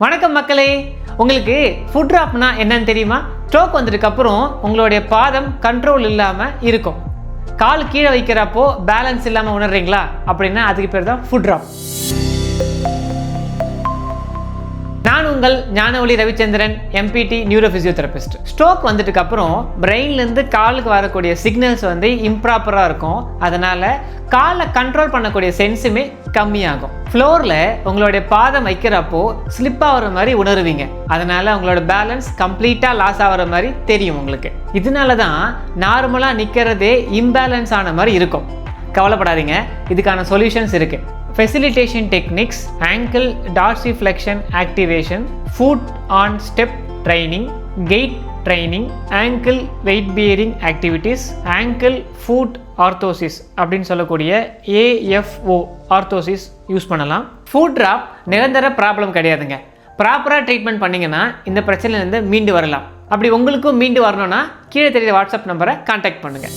வணக்கம் மக்களே, உங்களுக்கு ஃபுட் ட்ராப்னா என்னன்னு தெரியுமா? ஸ்ட்ரோக் வந்ததுக்கப்புறம் உங்களுடைய பாதம் கண்ட்ரோல் இல்லாமல் இருக்கும். கால் கீழே வைக்கிறப்போ பேலன்ஸ் இல்லாமல் உணர்றீங்களா? அப்படின்னா அதுக்கு பேர் தான் ஃபுட் ட்ராப். நான் உங்கள் ஞானவழி ரவிச்சந்திரன், எம்பிடி நியூரோ ஃபிசியோதெரபிஸ்ட். ஸ்ட்ரோக் வந்துட்டுக்கு அப்புறம் பிரெயின்லேருந்து காலுக்கு வரக்கூடிய சிக்னல்ஸ் இம்ப்ராப்பராக இருக்கும். அதனால் காலை கண்ட்ரோல் பண்ணக்கூடிய சென்ஸுமே கம்மியாகும். ஃப்ளோரில் உங்களுடைய பாதம் வைக்கிறப்போ ஸ்லிப் ஆகிற மாதிரி உணருவீங்க. அதனால் உங்களோட பேலன்ஸ் கம்ப்ளீட்டாக லாஸ் ஆகிற மாதிரி தெரியும் உங்களுக்கு. இதனால தான் நார்மலாக நிற்கிறதே இம்பேலன்ஸ் ஆன மாதிரி இருக்கும். கவலைப்படாதீங்க, இதுக்கான சொல்யூஷன்ஸ் இருக்குது. Facilitation techniques, ankle dorsiflexion activation, foot on step training, gait training, ankle weight bearing activities, ankle foot orthosis அப்படின்னு சொல்லக்கூடிய AFO ஆர்த்தோசிஸ் யூஸ் பண்ணலாம். ஃபுட் ட்ராப் நிரந்தர ப்ராப்ளம் கிடையாதுங்க. ப்ராப்பராக ட்ரீட்மெண்ட் பண்ணிங்கன்னா இந்த பிரச்சனையிலேருந்து மீண்டு வரலாம். அப்படி உங்களுக்கும் மீண்டு வரணும்னா கீழே தெரியுற வாட்ஸ்அப் நம்பரை கான்டாக்ட் பண்ணுங்கள்.